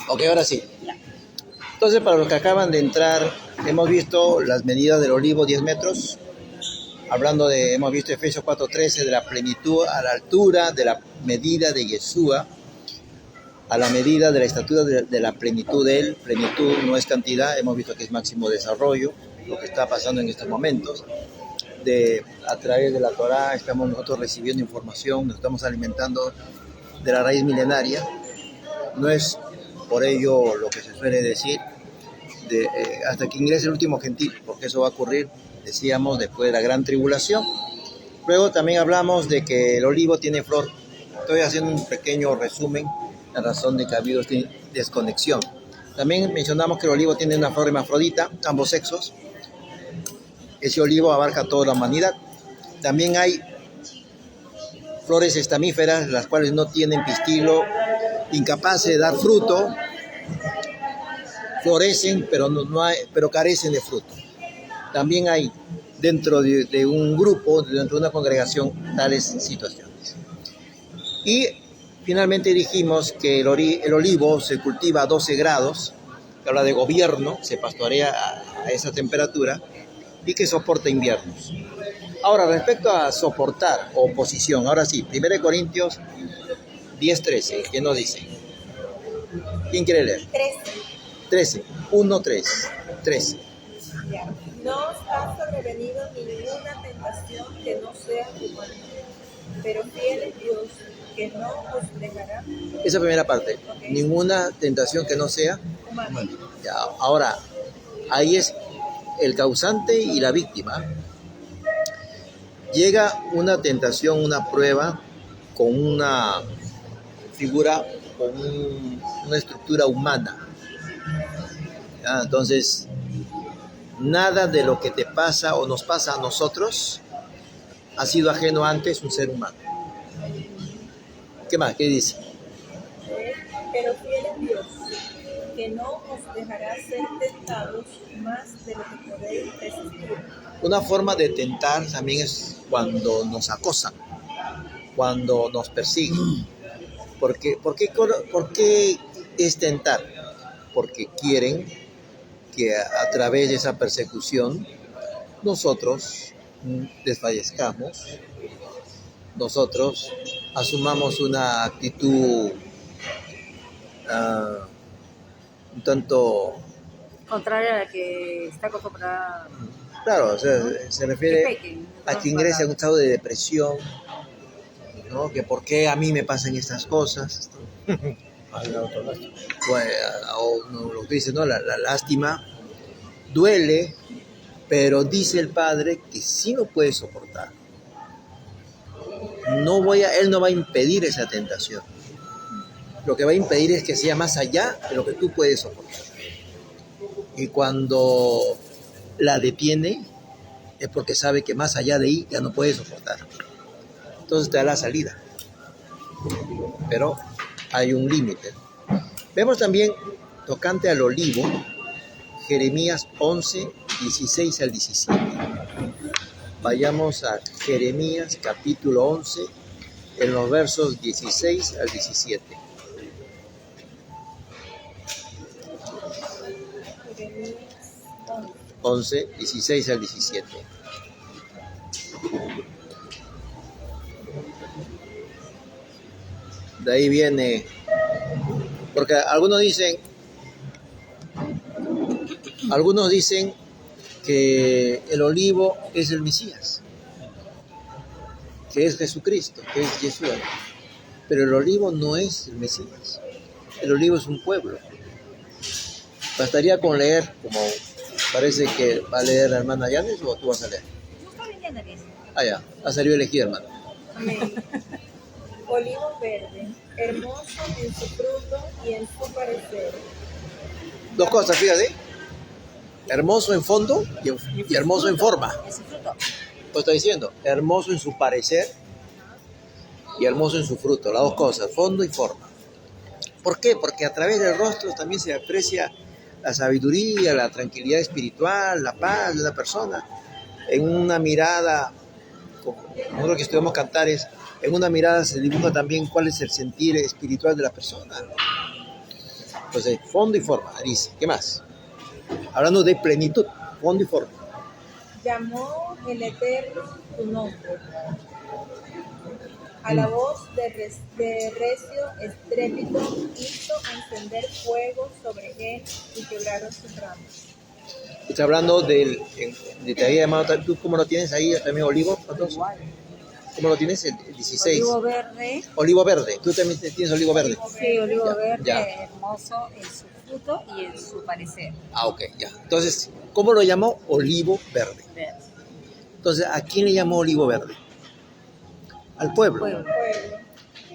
Ok, ahora sí. Entonces, para los que acaban de entrar, hemos visto las medidas del olivo, 10 metros. Hemos visto Efesios 4:13, de la plenitud a la altura de la medida de Yeshua, a la medida de la estatura de la plenitud de él. Plenitud no es cantidad, hemos visto que es máximo desarrollo, lo que está pasando en estos momentos. A través de la Torá estamos nosotros recibiendo información, nos estamos alimentando de la raíz milenaria. No es por ello lo que se suele decir, hasta que ingrese el último gentil, porque eso va a ocurrir, decíamos, después de la gran tribulación. Luego también hablamos de que el olivo tiene flor. Estoy haciendo un pequeño resumen, la razón de que ha habido esta desconexión. También mencionamos que el olivo tiene una flor hermafrodita, ambos sexos. Ese olivo abarca toda la humanidad. También hay flores estamíferas, las cuales no tienen pistilo, incapaces de dar fruto, florecen, pero carecen de fruto. También hay dentro de un grupo, dentro de una congregación, tales situaciones. Y finalmente dijimos que el olivo se cultiva a 12 grados, que habla de gobierno, se pastorea a esa temperatura y que soporta inviernos. Ahora, respecto a soportar oposición, ahora sí, 1 Corintios 10:13, ¿qué nos dice? ¿Quién quiere leer? 13, 1, 3, 13. Ya. No os ha sobrevenido ninguna tentación que no sea humana, pero fiel es Dios, que no os dejará. Esa primera parte, okay. Ninguna tentación que no sea humana. Ya, ahora, ahí es el causante y la víctima. Llega una tentación, una prueba, con una figura, con una estructura humana. ¿Ya? Entonces, nada de lo que te pasa o nos pasa a nosotros ha sido ajeno antes un ser humano. ¿Qué más? ¿Qué dice? Pero fiel es Dios, que no os dejará ser tentados más de lo que podéis resistir. Una forma de tentar también es cuando nos acosan, cuando nos persiguen. ¿Por qué es tentar? Porque quieren que a través de esa persecución nosotros desfallezcamos, nosotros asumamos una actitud un tanto contraria a la que está acostumbrada. Claro, o sea, se refiere a que ingrese a un estado de depresión, ¿no? Que por qué a mí me pasan estas cosas. Bueno, o lo que dice, ¿no? La lástima duele, pero dice el padre que sí lo puede soportar. Él no va a impedir esa tentación. Lo que va a impedir es que sea más allá de lo que tú puedes soportar. Y cuando la detiene, es porque sabe que más allá de ahí ya no puede soportar. Entonces te da la salida. Pero hay un límite. Vemos también, tocante al olivo, Jeremías 11, 16 al 17. Vayamos a Jeremías capítulo 11, en los versos 16 al 17. Jeremías 11, 16 al 17. De ahí viene, porque algunos dicen que el olivo es el Mesías, que es Jesucristo, que es Yeshua. Pero el olivo no es el Mesías. El olivo es un pueblo. Bastaría con leer, como parece que va a leer la hermana Yanes, o tú vas a leer. No está bien, Yanes. Ah, ya, ha salido elegida, hermano. Amén. Olivo verde, hermoso en su fruto y en su parecer. Dos cosas, fíjate. Hermoso en fondo y hermoso en forma. Lo está diciendo, hermoso en su parecer y hermoso en su fruto. Las dos cosas, fondo y forma. ¿Por qué? Porque a través del rostro también se aprecia la sabiduría, la tranquilidad espiritual, la paz de una persona. En una mirada, como lo que estudiamos Cantares, en una mirada se dibuja también cuál es el sentir espiritual de la persona. Entonces, fondo y forma, dice. ¿Qué más? Hablando de plenitud, fondo y forma. Llamó el Eterno tu nombre. A la voz de recio estrépito hizo encender fuego sobre él y quebraron sus ramas. Está hablando te había llamado, ¿tú cómo lo tienes ahí también, olivo? ¿Cuántos? ¿Cómo lo tienes? El 16. Olivo verde. Olivo verde. ¿Tú también tienes olivo verde? Sí, olivo Ya, verde, ya. hermoso en su fruto y en su parecer. Ah, ok, ya. Entonces, ¿cómo lo llamó? Olivo verde. Verde. Entonces, ¿a quién le llamó olivo verde? Al pueblo. Pueblo. Pueblo.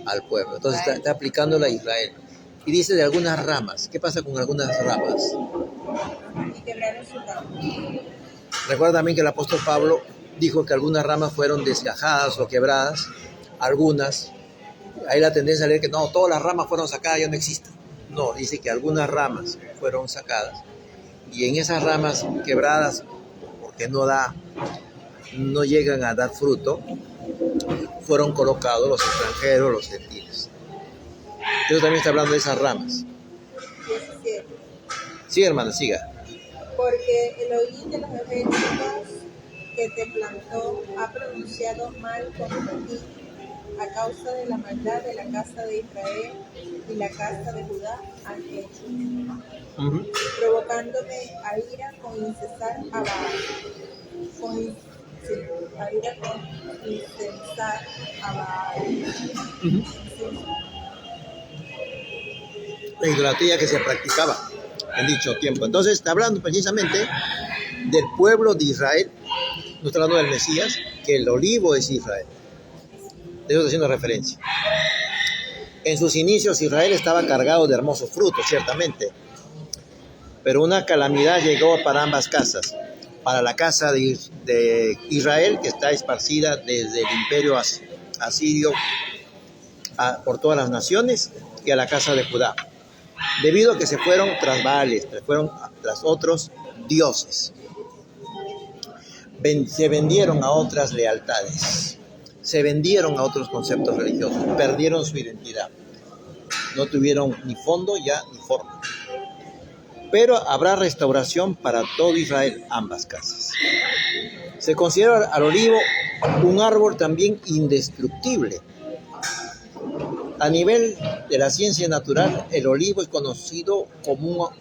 Al pueblo. Entonces, está aplicándola a Israel. Y dice de algunas ramas. ¿Qué pasa con algunas ramas? Y quebraron sus ramas. Recuerda también que el apóstol Pablo dijo que algunas ramas fueron desgajadas o quebradas. Algunas. Hay la tendencia a leer que no, todas las ramas fueron sacadas, ya no existen. No, dice que algunas ramas fueron sacadas. Y en esas ramas quebradas, porque no llegan a dar fruto, fueron colocados los extranjeros, los gentiles. Dios también está hablando de esas ramas. 17. Sí, hermano, siga. Porque Elohim de los ejércitos que te plantó ha pronunciado mal contra ti a causa de la maldad de la casa de Israel y la casa de Judá han hecho, provocándome a ira con incesar a Baal. A ira con incensar a Baal. La idolatría que se practicaba en dicho tiempo. Entonces está hablando precisamente del pueblo de Israel. No está hablando del Mesías, que el olivo es Israel. De eso está haciendo referencia. En sus inicios Israel estaba cargado de hermosos frutos, ciertamente. Pero una calamidad llegó para ambas casas. Para la casa de Israel, que está esparcida desde el imperio asirio por todas las naciones, y a la casa de Judá. Debido a que se fueron tras Baales, se fueron tras otros dioses. Se vendieron a otras lealtades. Se vendieron a otros conceptos religiosos. Perdieron su identidad. No tuvieron ni fondo ya ni forma. Pero habrá restauración para todo Israel, ambas casas. Se considera al olivo un árbol también indestructible. A nivel de la ciencia natural, el olivo es conocido como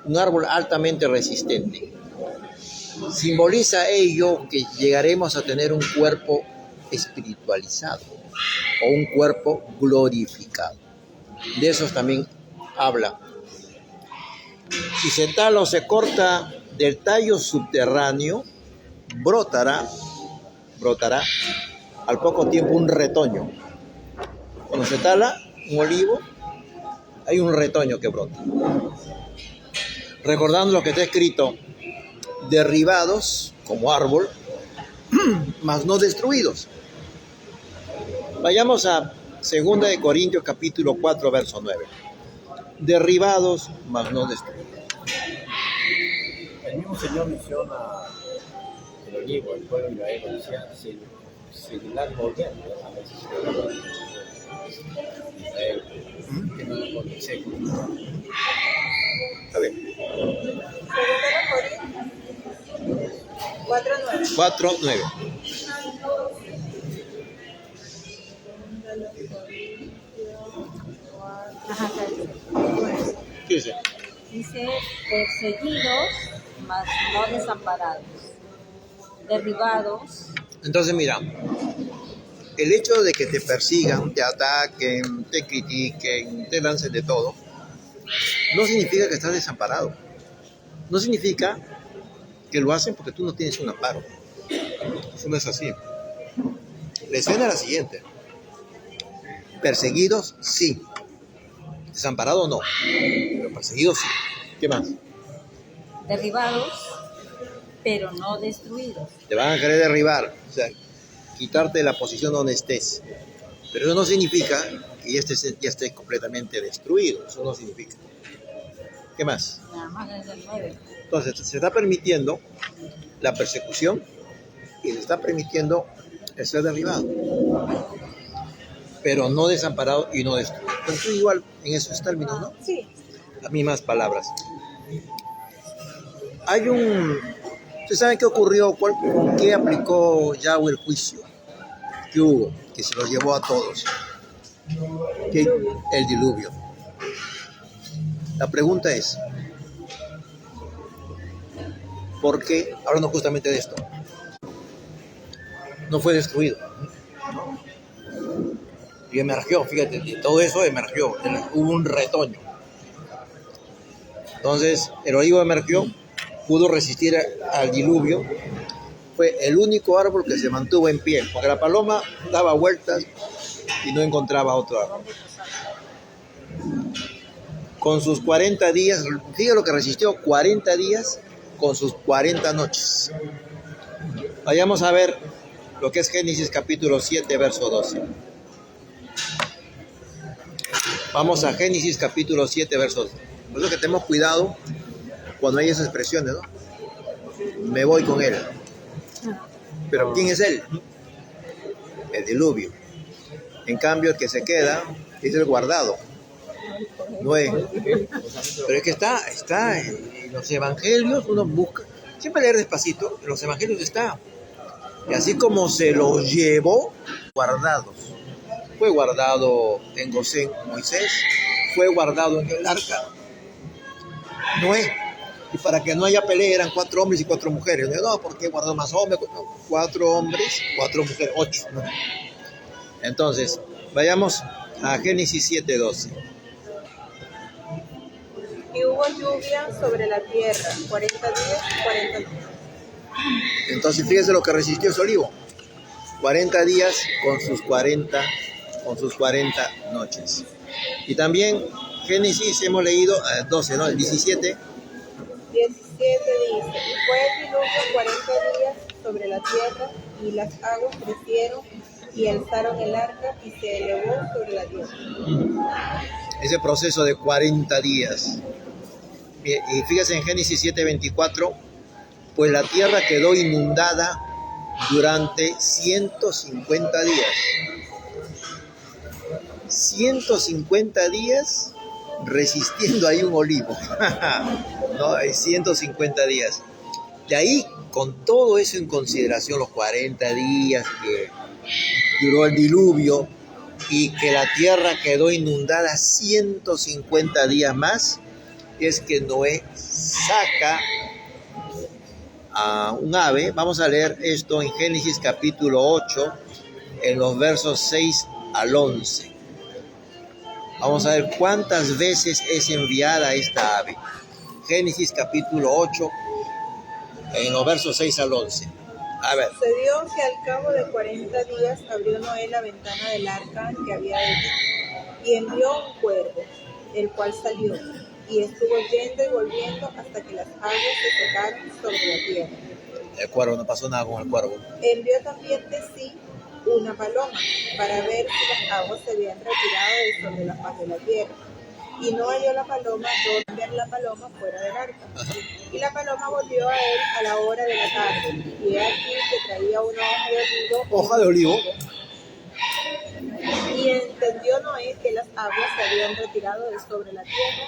un árbol altamente resistente. Simboliza ello que llegaremos a tener un cuerpo espiritualizado o un cuerpo glorificado. De eso también habla. Si se tala o se corta del tallo subterráneo, brotará al poco tiempo un retoño. Cuando se tala un olivo, hay un retoño que brota. Recordando lo que está escrito, derribados como árbol, mas no destruidos. Vayamos a 2 de Corintios capítulo 4, verso 9. Derribados, mas no destruidos. El mismo Señor menciona el olivo, el pueblo de Israel, decía, si el árbol verde, a veces Israel, que no lo pone seco. Está bien. 4:9. 4:9. Ajá, está bien. ¿Qué dice? Dice, perseguidos, mas no desamparados. Derribados. Entonces, mira, el hecho de que te persigan, te ataquen, te critiquen, te lancen de todo, no significa que estás desamparado. No significa que lo hacen porque tú no tienes un amparo. Eso no es así. La escena es la siguiente. Perseguidos, sí. Desamparado, no. Pero perseguidos, sí. ¿Qué más? Derribados, pero no destruidos. Te van a querer derribar, o sea, quitarte de la posición donde estés. Pero eso no significa que ya estés completamente destruido. Eso no significa. ¿Qué más? Nada más desde el 9. Entonces, se está permitiendo la persecución y se está permitiendo el ser derribado, pero no desamparado y no destruido. Entonces, igual en esos términos, ¿no? Sí. las mismas palabras. ¿Ustedes saben qué ocurrió? ¿Con qué aplicó Yahweh el juicio que hubo? Que se los llevó a todos. El diluvio. La pregunta es, ¿por qué, hablando justamente de esto, no fue destruido? Y emergió, fíjate, de todo eso emergió, hubo un retoño. Entonces, el olivo emergió, pudo resistir al diluvio, fue el único árbol que se mantuvo en pie, porque la paloma daba vueltas y no encontraba otro árbol. Con sus 40 días, fíjate lo que resistió, 40 días con sus 40 noches. Vayamos a ver lo que es Génesis capítulo 7, verso 12. Vamos a Génesis capítulo 7, verso 12. Por eso que tenemos cuidado cuando hay esas expresiones, ¿no? Me voy con él. Pero ¿quién es él? El diluvio. En cambio, el que se queda es el guardado. Noé. Pero es que está en los evangelios, uno busca. Siempre leer despacito, en los evangelios está. Y así como se los llevó, guardados. Fue guardado en Gosén Moisés, fue guardado en el arca Noé. Y para que no haya pelea eran 4 hombres y 4 mujeres. No, ¿por qué guardó más hombres? 4 hombres, 4 mujeres, 8. ¿No? Entonces, vayamos a Génesis 7:12. Y hubo lluvia sobre la tierra, 40 días y 40 noches. Entonces, fíjese lo que resistió ese olivo. 40 días con sus 40 noches. Y también Génesis hemos leído 12, ¿no? El 17. 17 dice, y fue el diluvio 40 días sobre la tierra, y las aguas crecieron y alzaron el arca y se elevó sobre la tierra. Ese proceso de 40 días. Y fíjese en Génesis 7:24, pues la tierra quedó inundada durante 150 días. 150 días resistiendo ahí un olivo. No, hay 150 días. De ahí, con todo eso en consideración, los 40 días que duró el diluvio y que la tierra quedó inundada 150 días más, es que Noé saca a un ave. Vamos a leer esto en Génesis capítulo 8, en los versos 6 al 11. Vamos a ver cuántas veces es enviada esta ave. Génesis capítulo 8, en los versos 6 al 11. A ver. Sucedió que al cabo de 40 días abrió Noé la ventana del arca que había hecho, y envió un cuervo, el cual salió, y estuvo yendo y volviendo hasta que las aguas se secaron sobre la tierra. El cuervo, no pasó nada con el cuervo. Envió también de sí una paloma, para ver si las aguas se habían retirado de sobre la faz de la tierra. Y no halló la paloma donde enviar la paloma fuera del arca. Y la paloma volvió a él a la hora de la tarde, y he aquí que traía una Hoja de olivo. Y entendió Noé que las aguas se habían retirado de sobre la tierra,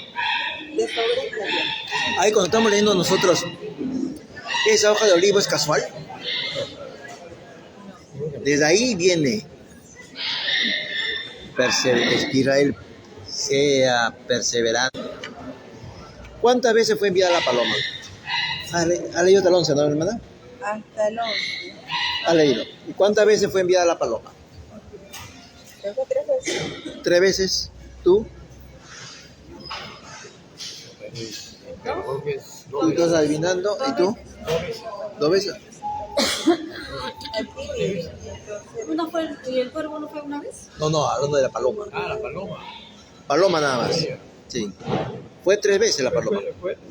Ahí cuando estamos leyendo nosotros, ¿esa hoja de olivo es casual? Desde ahí viene Israel sea perseverante. ¿Cuántas veces fue enviada la paloma? ¿Has leído hasta el 11, no, hermana? Hasta el 11. ¿Has leído? ¿Y cuántas veces fue enviada la paloma? Creo que 3 veces. 3 veces. ¿Tú? ¿Tú estás adivinando? ¿Y tú? 2 veces. ¿Una fue, y el cuervo no fue una vez? No, hablando de la paloma. Ah, la paloma. Paloma nada más. Sí. Fue 3 veces la paloma.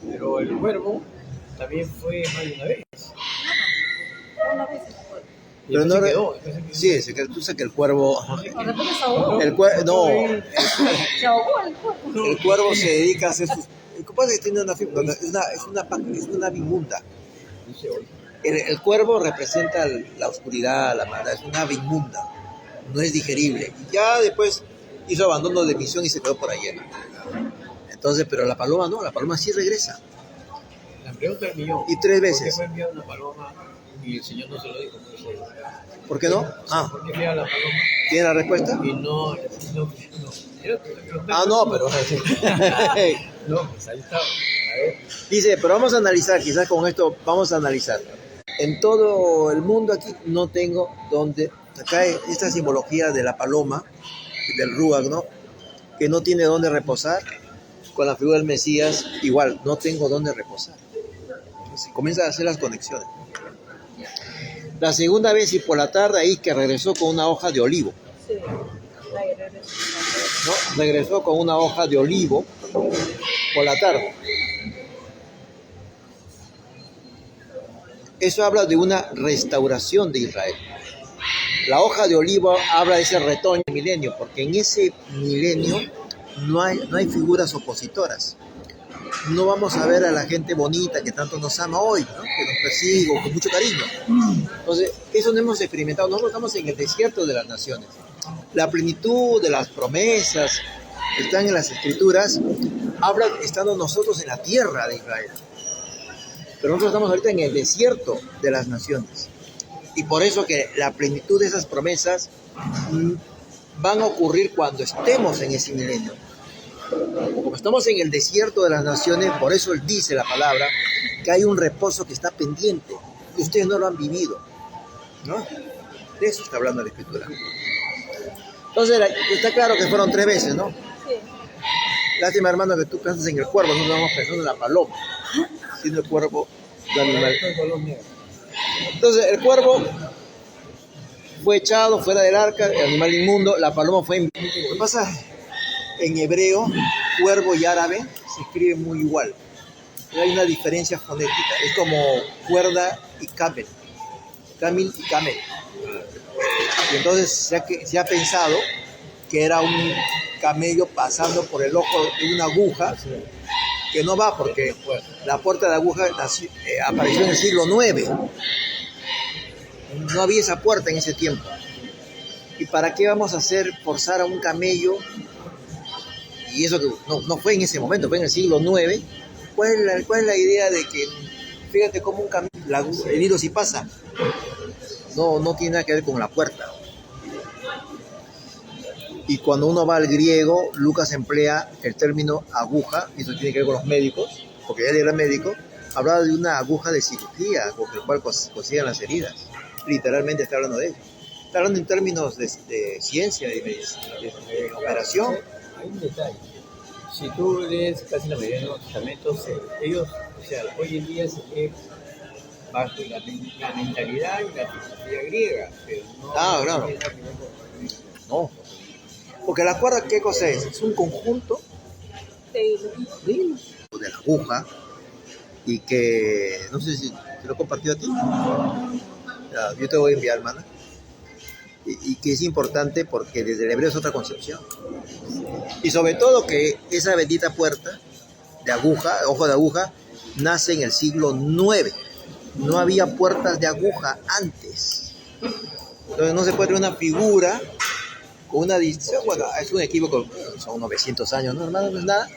Pero el cuervo también fue más de una vez. Una vez el cuervo. Y Pero entonces no, quedó. sí, tú sabes que el cuervo. ¿O después se ahogó? No, Se ahogó el cuervo. el cuervo se dedica a hacer sus. El cuervo tiene es una ave inmunda. El cuervo representa la oscuridad, la maldad, es una ave inmunda, no es digerible. Y ya después hizo abandono de misión y se quedó por allá. Entonces Entonces, pero la paloma no, la paloma sí regresa. La pregunta del millón. Y 3 ¿Por qué veces. fue enviada una paloma y el Señor no se lo dijo? ¿Por qué no? ¿Por qué enviaba la paloma ¿Tiene la respuesta? y no? No, pero... No, pues ahí está. A ver. Dice, pero vamos a analizar, quizás con esto vamos a analizar. En todo el mundo aquí no tengo donde... Acá esta simbología de la paloma, del Ruach, ¿no? Que no tiene dónde reposar. Con la figura del Mesías, igual, no tengo dónde reposar. Entonces, comienza a hacer las conexiones. La segunda vez y por la tarde ahí que regresó con una hoja de olivo. Sí, ahí regresó. ¿No? Regresó con una hoja de olivo por la tarde. Eso habla de una restauración de Israel. La hoja de olivo habla de ese retoño milenio, porque en ese milenio no hay figuras opositoras. No vamos a ver a la gente bonita que tanto nos ama hoy, ¿no? Que nos persigue con mucho cariño. Entonces, eso no hemos experimentado. Nosotros estamos en el desierto de las naciones. La plenitud de las promesas que están en las escrituras hablan estando nosotros en la tierra de Israel. Pero nosotros estamos ahorita en el desierto de las naciones. Y por eso que la plenitud de esas promesas van a ocurrir cuando estemos en ese milenio. Como estamos en el desierto de las naciones, por eso él dice la palabra, que hay un reposo que está pendiente, que ustedes no lo han vivido, ¿no? De eso está hablando la Escritura. Entonces, está claro que fueron 3 veces, ¿no? Sí. Lástima, hermano, que tú piensas en el cuervo, no vamos pensando en la paloma, siendo el cuervo de animal. Entonces, el cuervo fue echado fuera del arca, el animal inmundo, la paloma fue... Lo que pasa en hebreo, cuervo y árabe se escribe muy igual. Pero hay una diferencia fonética. Es como cuerda y camel. Camel y camel. Y entonces se ha pensado que era un camello pasando por el ojo de una aguja, que no va porque la puerta de aguja apareció en el siglo IX. No había esa puerta en ese tiempo. ¿Y para qué vamos a hacer forzar a un camello? Y eso que no fue en ese momento, fue en el siglo IX. ¿Cuál es la idea de que, fíjate cómo un camello, el hilo sí pasa? No tiene nada que ver con la puerta. Y cuando uno va al griego, Lucas emplea el término aguja, y eso tiene que ver con los médicos, porque él era médico, hablaba de una aguja de cirugía, con el cual cosían las heridas. Literalmente está hablando de eso. Está hablando en términos de ciencia, de operación. Hay un detalle. Si tú lees casi la mayoría de los testamentos, ellos, o sea, hoy en día se lee bajo la mentalidad y la filosofía griega, pero no... Claro. No. Porque la cuerda, ¿qué cosa es? Es un conjunto De hilo. de la aguja y que, no sé si te lo he compartido a ti. Ya, yo te voy a enviar, hermana. Y que es importante porque desde el hebreo es otra concepción. Y sobre todo que esa bendita puerta de aguja, ojo de aguja, nace en el siglo IX. No había puertas de aguja antes. Entonces no se puede tener una figura con una distancia, bueno, es un equívoco, son 900 años, ¿no, hermano? No es nada,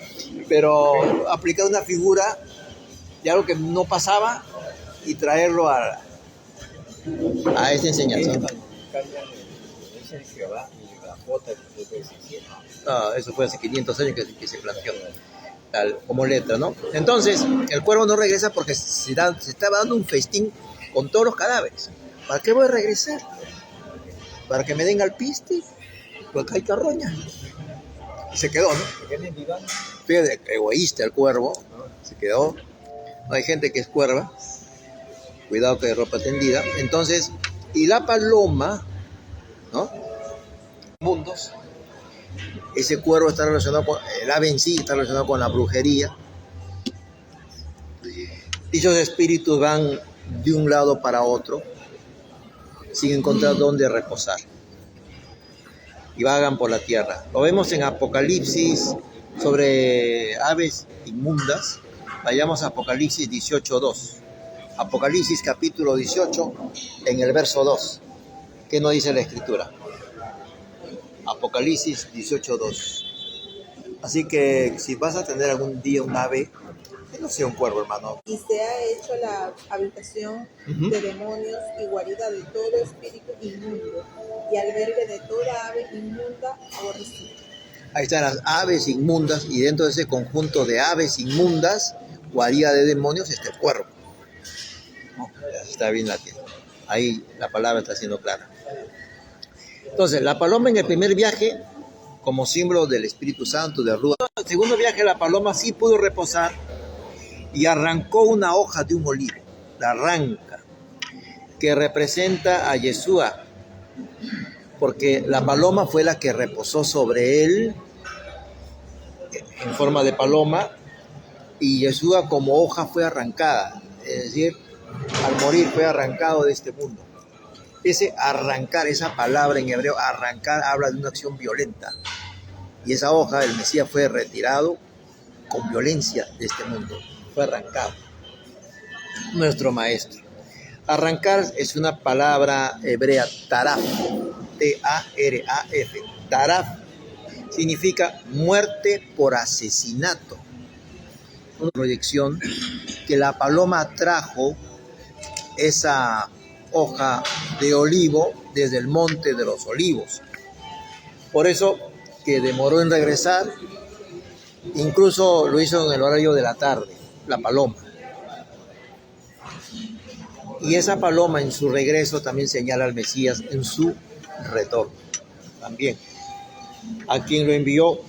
pero aplicar una figura de algo que no pasaba y traerlo a esta enseñanza. Eso fue hace 500 años que se planteó como letra, ¿no? Entonces, el cuervo no regresa porque se estaba dando un festín con todos los cadáveres. ¿Para qué voy a regresar? ¿Para que me den al piste? Porque hay carroña. Y se quedó, ¿no? Fíjate, egoísta el cuervo, ¿no? Se quedó. No hay gente que es cuerva. Cuidado que de ropa tendida. Entonces, y la paloma, ¿no? Mundos. Ese cuervo está relacionado con el ave en sí, está relacionado con la brujería. Dichos espíritus van de un lado para otro sin encontrar dónde reposar y vagan por la tierra. Lo vemos en Apocalipsis sobre aves inmundas. Vayamos a Apocalipsis 18:2. Apocalipsis capítulo 18 en el verso 2. ¿Qué nos dice la Escritura? Apocalipsis 18:2. Así que si vas a tener algún día un ave, que no sea un cuervo, hermano. Y se ha hecho la habitación de demonios y guarida de todo espíritu inmundo y albergue de toda ave inmunda aborrecida. Ahí están las aves inmundas y dentro de ese conjunto de aves inmundas, guarida de demonios, está el cuervo. ¿No? Está bien la tierra. Ahí la palabra está siendo clara. Entonces, la paloma en el primer viaje, como símbolo del Espíritu Santo, de Rúa. En el segundo viaje, la paloma sí pudo reposar y arrancó una hoja de un olivo. La arranca, que representa a Yeshua, porque la paloma fue la que reposó sobre él en forma de paloma y Yeshua como hoja fue arrancada, es decir, al morir fue arrancado de este mundo. Ese arrancar, esa palabra en hebreo, arrancar, habla de una acción violenta. Y esa hoja, el Mesías fue retirado con violencia de este mundo, fue arrancado. Nuestro maestro. Arrancar es una palabra hebrea, taraf, T-A-R-A-F. Taraf significa muerte por asesinato. Una proyección que la paloma trajo esa hoja de olivo desde el monte de los olivos. Por eso que demoró en regresar, incluso lo hizo en el horario de la tarde, la paloma. Y esa paloma en su regreso también señala al Mesías en su retorno. También a quien lo envió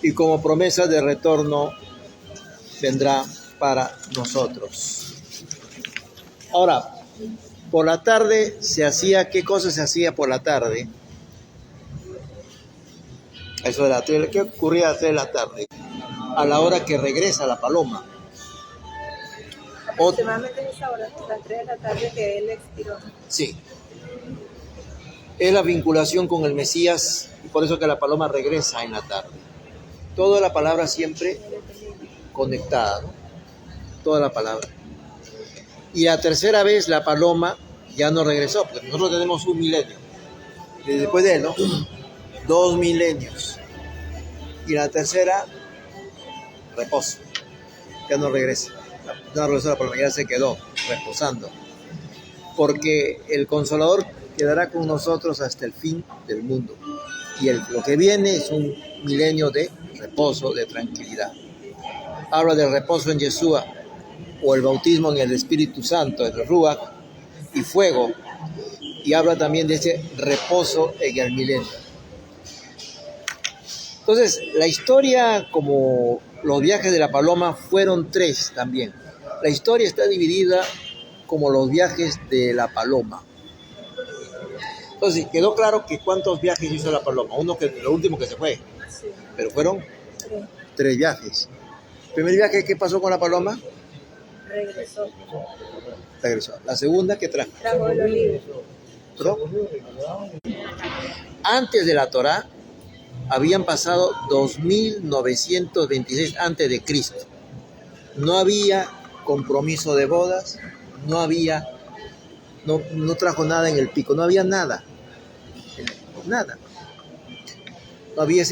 y como promesa de retorno vendrá para nosotros. Ahora, por la tarde se hacía, ¿qué cosa se hacía por la tarde? Eso de la 3, ¿qué ocurría a las 3 de la tarde? A la hora que regresa la paloma. Aproximadamente en esa hora, las 3 de la tarde que él expiró. Sí. Es la vinculación con el Mesías y por eso que la paloma regresa en la tarde. Toda la palabra siempre conectada, ¿no? Toda la palabra. Y la tercera vez la paloma ya no regresó, porque nosotros tenemos un milenio. Y después de él, ¿no? 2 milenios. Y la tercera, reposo. Ya no regresa. No regresó la paloma, ya se quedó reposando. Porque el Consolador quedará con nosotros hasta el fin del mundo. Y lo que viene es un milenio de reposo, de tranquilidad. Habla del reposo en Yeshua, o el bautismo en el Espíritu Santo, el Ruach y fuego, y habla también de ese reposo en el milenio. Entonces, la historia, como los viajes de la paloma, fueron 3 también. La historia está dividida como los viajes de la paloma. Entonces, quedó claro que cuántos viajes hizo la paloma. Uno que lo último que se fue, Sí. pero fueron 3 viajes. El primer viaje, ¿qué pasó con la paloma? Regresó. La segunda, ¿qué trajo? Trajo el olivo. ¿Perdón? Antes de la Torá, habían pasado 2926 antes de Cristo. No había compromiso de bodas, no trajo nada en el pico, no había nada. Nada. No había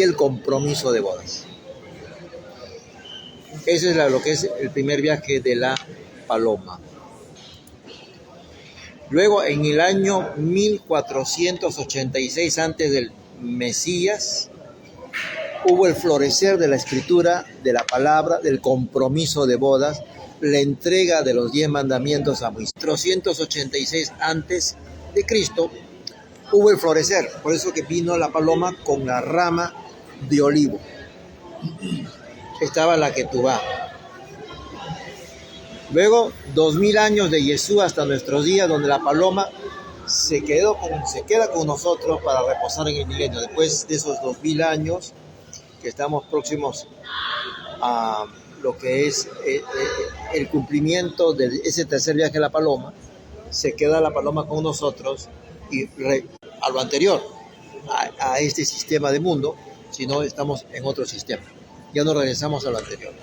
el compromiso de bodas. Ese es lo que es el primer viaje de la paloma. Luego, en el año 1486 antes del Mesías, hubo el florecer de la escritura, de la palabra, del compromiso de bodas, la entrega de los 10 mandamientos a Moisés. 486 antes de Cristo hubo el florecer, por eso que vino la paloma con la rama de olivo. Estaba la Ketubá. Luego, 2000 años de Yeshua hasta nuestros días, donde la paloma se queda con nosotros para reposar en el milenio. Después de esos 2000 años, que estamos próximos a lo que es el cumplimiento de ese tercer viaje de la paloma, se queda la paloma con nosotros y a lo anterior, a este sistema de mundo, si no estamos en otro sistema. Ya no regresamos a lo anterior.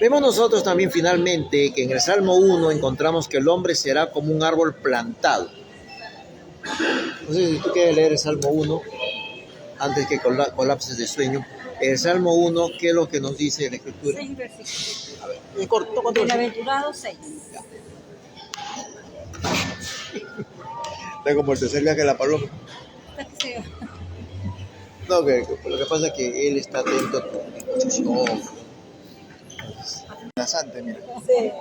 Vemos nosotros también finalmente que en el Salmo 1 encontramos que el hombre será como un árbol plantado. No sé si tú quieres leer el Salmo 1 antes que colapses de sueño. El Salmo 1, ¿qué es lo que nos dice la Escritura? 6 versículos. Es corto, ¿cuánto versículos? Bienaventurado 6. Está como el tercer viaje de la paloma. No, que lo que pasa es que él está atento a tu disposición. La santa, mira. Sí.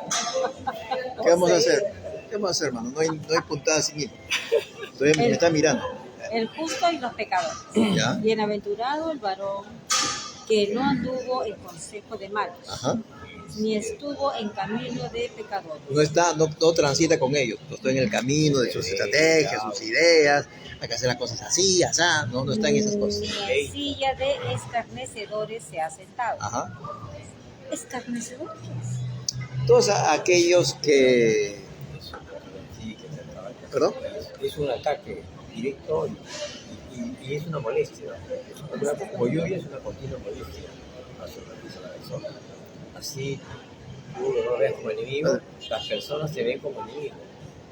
¿Qué vamos a hacer? ¿Qué vamos a hacer, hermano? No hay puntada sin ir. Todavía me está mirando. El justo y los pecadores. ¿Ya? Bienaventurado el varón que no anduvo en consejo de malos, Ajá. ni estuvo en camino de pecadores. No transita con ellos. No está en el camino de sus estrategias, sus ideas. Hay que hacer las cosas así, así. No está en esas cosas. Ni en silla de escarnecedores se ha sentado. Ajá. ¿Escarnecedores? Todos aquellos que... Sí, que se trabaja. ¿Perdón? Es un ataque directo y es una molestia. Una coyuya es una continua molestia a la persona. Así tú no lo veas como enemigo, las personas te ven como enemigo.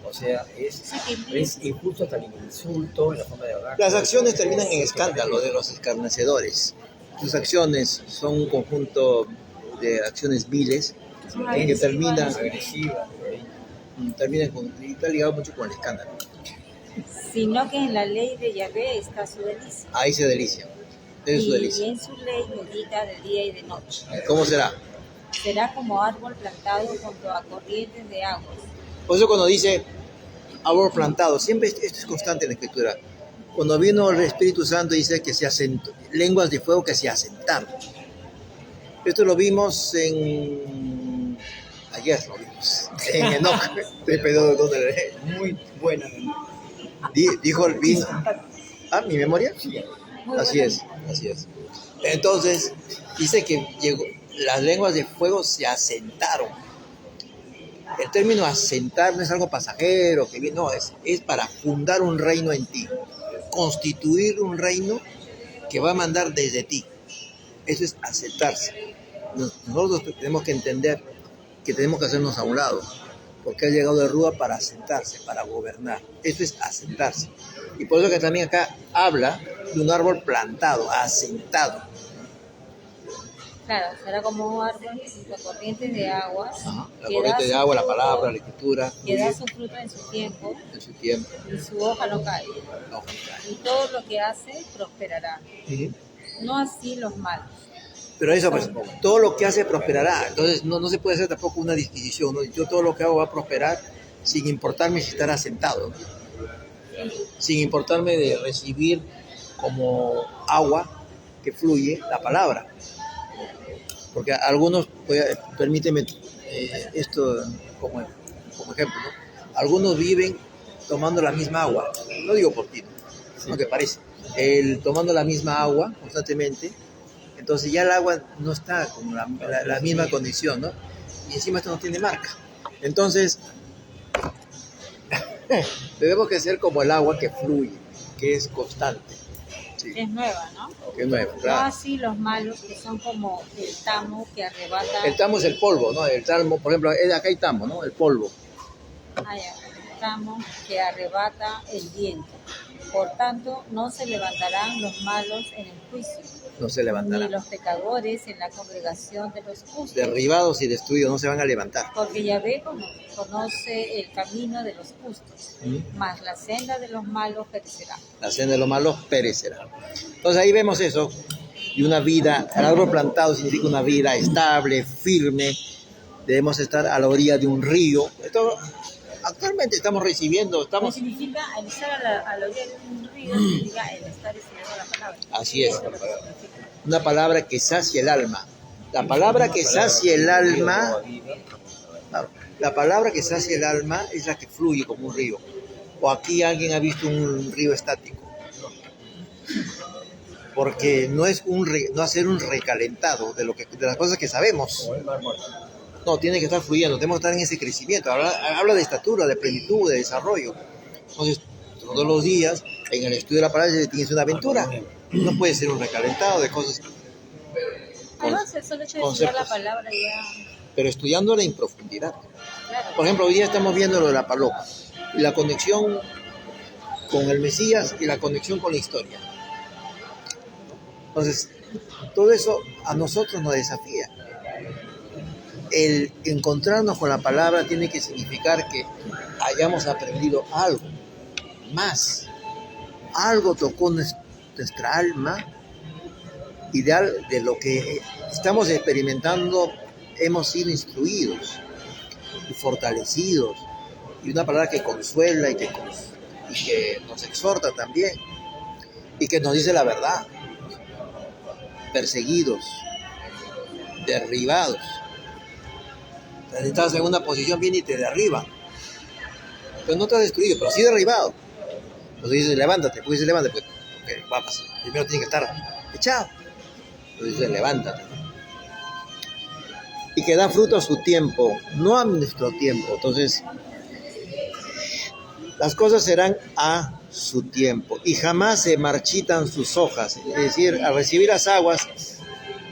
O sea, es injusto hasta el insulto en la forma de hablar. Las acciones terminan en escándalo de los escarnecedores. Sus acciones son un conjunto de acciones viles que terminan con, y está ligado mucho con el escándalo. Sino que en la ley de Yahvé está su delicia. Ahí se delicia. Es su delicia. Y en su ley medita de día y de noche. ¿Cómo será? Será como árbol plantado junto a corrientes de aguas. Por eso cuando dice árbol plantado, siempre esto es constante en la Escritura. Cuando vino el Espíritu Santo dice que se asentó, lenguas de fuego que se asentaron. Esto lo vimos ayer lo vimos, en Enoch. Muy buena. Dijo el vino. ¿Mi memoria? Sí. Así es. Entonces, dice que las lenguas de fuego se asentaron. El término asentar no es algo pasajero, no, es para fundar un reino en ti, constituir un reino que va a mandar desde ti. Eso es asentarse. Nosotros tenemos que entender que tenemos que hacernos a un lado, porque ha llegado el Rúa para asentarse, para gobernar. Eso es asentarse. Y por eso que también acá habla de un árbol plantado, asentado. Claro, será como un árbol junto a corrientes de aguas. Ajá. La corriente de agua, la palabra, la escritura. Que da su fruto en su tiempo. Y su hoja no cae. Y todo lo que hace prosperará. Uh-huh. No así los malos. Pero eso, pues, todo lo que hace prosperará. Entonces no se puede hacer tampoco una disquisición, ¿no? Yo todo lo que hago va a prosperar sin importarme si estará sentado, ¿no? Sin importarme de recibir como agua que fluye la palabra. Porque algunos, permíteme esto como ejemplo, ¿no? Algunos viven tomando la misma agua. No digo por ti, ¿no? ¿Qué parece? Tomando la misma agua constantemente. Entonces ya el agua no está con la misma condición, ¿no? Y encima esto no tiene marca. Entonces, debemos que ser como el agua que fluye, que es constante. Sí. Es nueva, ¿no? Que es nueva, claro. No así los malos que son como el tamo que arrebata. El tamo es el polvo, ¿no? El tamo, por ejemplo, acá hay tamo, ¿no? El polvo. El tamo que arrebata el viento. Por tanto, no se levantarán los malos en el juicio. No se levantarán. Ni los pecadores en la congregación de los justos. Derribados y destruidos no se van a levantar. Porque Yahvé conoce el camino de los justos, mas la senda de los malos perecerá. La senda de los malos perecerá. Entonces ahí vemos eso. Y una vida, el árbol plantado significa una vida estable, firme. Debemos estar a la orilla de un río. Actualmente estamos recibiendo, ¿Qué significa el estar a la orilla de un río? Significa el estar estudiando la palabra. Así es. Una palabra que sacia el alma. La palabra que sacia el alma, claro, la palabra que sacia el alma es la que fluye como un río. O aquí alguien ha visto un río estático. Porque no es no hacer un recalentado de las cosas que sabemos. No, tiene que estar fluyendo, tenemos que estar en ese crecimiento. Habla de estatura, de plenitud, de desarrollo. Entonces, todos los días, en el estudio de la palabra, tienes una aventura. No puede ser un recalentado de cosas. Además, el solo hecho de estudiar la palabra ya. Pero estudiándola en profundidad. Claro. Por ejemplo, hoy día estamos viendo lo de la paloma. Y la conexión con el Mesías y la conexión con la historia. Entonces, todo eso a nosotros nos desafía. El encontrarnos con la palabra tiene que significar que hayamos aprendido algo más. Algo tocó nuestra alma y de lo que estamos experimentando hemos sido instruidos y fortalecidos. Y una palabra que consuela y que nos exhorta también y que nos dice la verdad. Perseguidos, derribados. Estás en una posición bien y te derriban. Pero no te has destruido, pero sí derribado. Entonces dices, levántate, pues dices, levántate, pues, okay, va a pasar. Primero tiene que estar echado. Entonces dices, levántate. Y que da fruto a su tiempo, no a nuestro tiempo. Entonces, las cosas serán a su tiempo y jamás se marchitan sus hojas. Es decir, al recibir las aguas,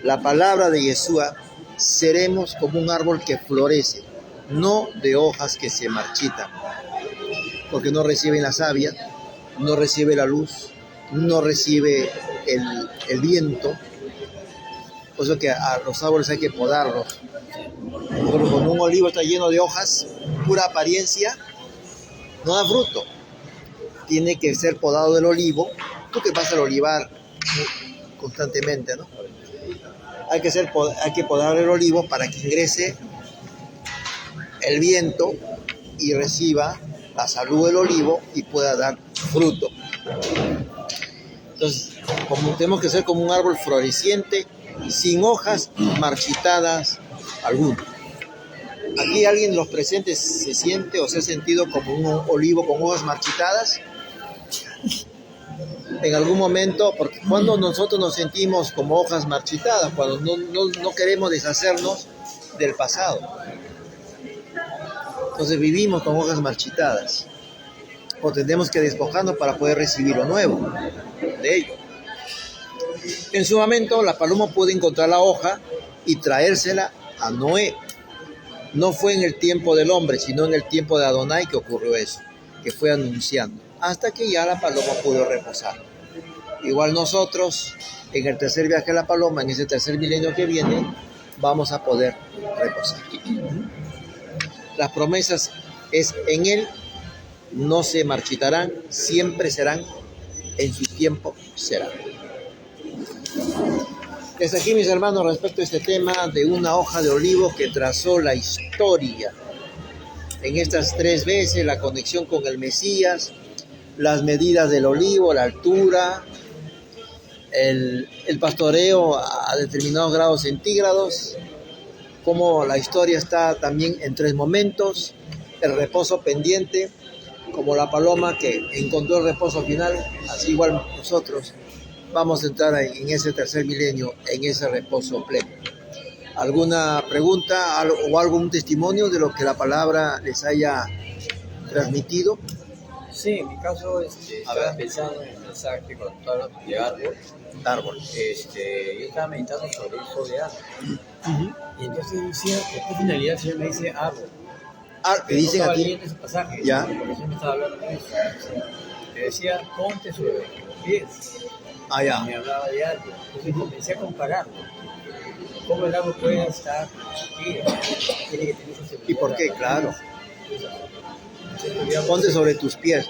la palabra de Yeshua, seremos como un árbol que florece, no de hojas que se marchitan, porque no reciben la savia, no recibe la luz, no recibe el viento. Por eso que a los árboles hay que podarlos. Pero como un olivo está lleno de hojas, pura apariencia, no da fruto. Tiene que ser podado del olivo. Tú que vas al olivar constantemente, ¿no? Hay que podar el olivo para que ingrese el viento y reciba la salud del olivo y pueda dar fruto. Entonces, tenemos que ser como un árbol floreciente, sin hojas marchitadas alguna. Aquí alguien de los presentes se siente o se ha sentido como un olivo con hojas marchitadas. En algún momento, porque cuando nosotros nos sentimos como hojas marchitadas, cuando no queremos deshacernos del pasado. Entonces vivimos con hojas marchitadas. O tenemos que despojarnos para poder recibir lo nuevo de ello. En su momento, la paloma pudo encontrar la hoja y traérsela a Noé. No fue en el tiempo del hombre, sino en el tiempo de Adonai que ocurrió eso, que fue anunciando, hasta que ya la paloma pudo reposar. Igual nosotros, en el tercer viaje de la paloma, en ese tercer milenio que viene, vamos a poder reposar. Las promesas es en Él, no se marchitarán, siempre serán, en su tiempo serán. Desde aquí, mis hermanos, respecto a este tema de una hoja de olivo que trazó la historia en estas 3 veces, la conexión con el Mesías, las medidas del olivo, la altura, el pastoreo a determinados grados centígrados, como la historia está también en 3 momentos, el reposo pendiente, como la paloma que encontró el reposo final, así igual nosotros vamos a entrar en ese tercer milenio, en ese reposo pleno. ¿Alguna pregunta o algún testimonio de lo que la palabra les haya transmitido? Sí, en mi caso estaba pensando en el mensaje con todo de árbol. Yo estaba meditando sobre eso de árbol. Y entonces decía, ¿qué finalidad el Señor me dice árbol? ¿Te dicen a aquí? Ese pasaje, Ya. Porque yo me estaba hablando de eso. Me decía, ponte sobre los pies. Ya. Me hablaba de árbol. Entonces comencé a compararlo. ¿Cómo el árbol puede estar aquí? Tiene que tener esa seguridad. ¿Y por qué? Claro. Ponte sobre tus pies.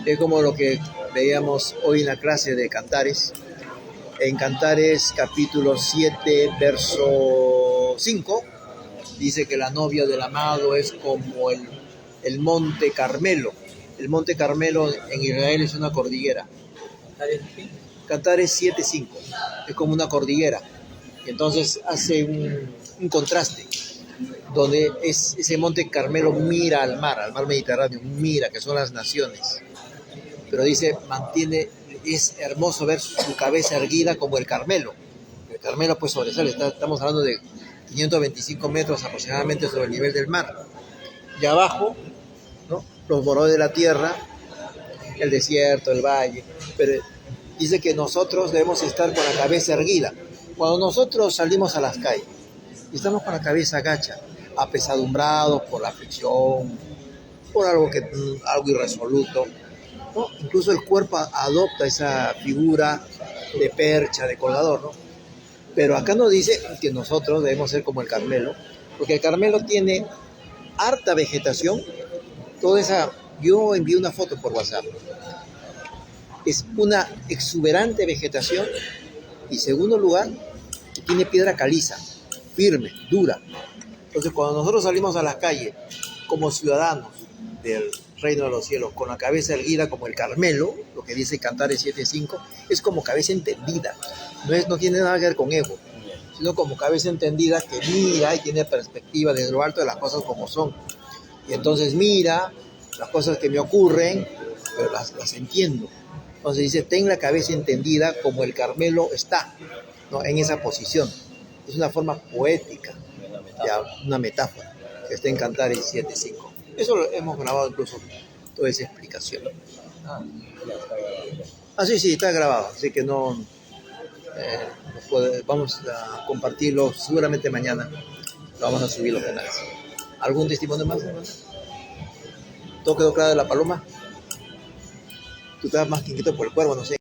Es como lo que veíamos hoy en la clase de Cantares. En Cantares capítulo 7, verso 5, dice que la novia del amado es como el monte Carmelo. El monte Carmelo en Israel es una cordillera. Cantares 7:5, es como una cordillera. Entonces hace un contraste, donde ese monte Carmelo mira al mar Mediterráneo, mira que son las naciones. Pero dice, es hermoso ver su cabeza erguida como el Carmelo. El Carmelo pues sobresale, estamos hablando de 525 metros aproximadamente sobre el nivel del mar. Y abajo, ¿no?, los bordes de la tierra, el desierto, el valle. Pero dice que nosotros debemos estar con la cabeza erguida. Cuando nosotros salimos a las calles y estamos con la cabeza agacha, apesadumbrados por la aflicción, por algo, algo irresoluto, ¿no? Incluso el cuerpo adopta esa figura de percha, de colgador, ¿no? Pero acá nos dice que nosotros debemos ser como el Carmelo, porque el Carmelo tiene harta vegetación, toda esa, yo envié una foto por WhatsApp, es una exuberante vegetación y segundo lugar, que tiene piedra caliza, firme, dura. Entonces cuando nosotros salimos a las calles como ciudadanos del reino de los cielos, con la cabeza erguida como el Carmelo, lo que dice Cantares 7:5, es como cabeza entendida, no tiene nada que ver con ego, sino como cabeza entendida que mira y tiene perspectiva desde lo alto de las cosas como son. Y entonces mira las cosas que me ocurren, pero las entiendo. Entonces dice, ten la cabeza entendida como el Carmelo está, ¿no? En esa posición. Es una forma poética, ya, una metáfora, que está en Cantares 7:5. Eso lo hemos grabado incluso, toda esa explicación. Sí, está grabado, así que no... vamos a compartirlo seguramente mañana, lo vamos a subir los canales. ¿Algún testimonio más, hermano? ¿Todo quedó claro de la paloma? Tú estabas más inquieto por el cuervo, no sé.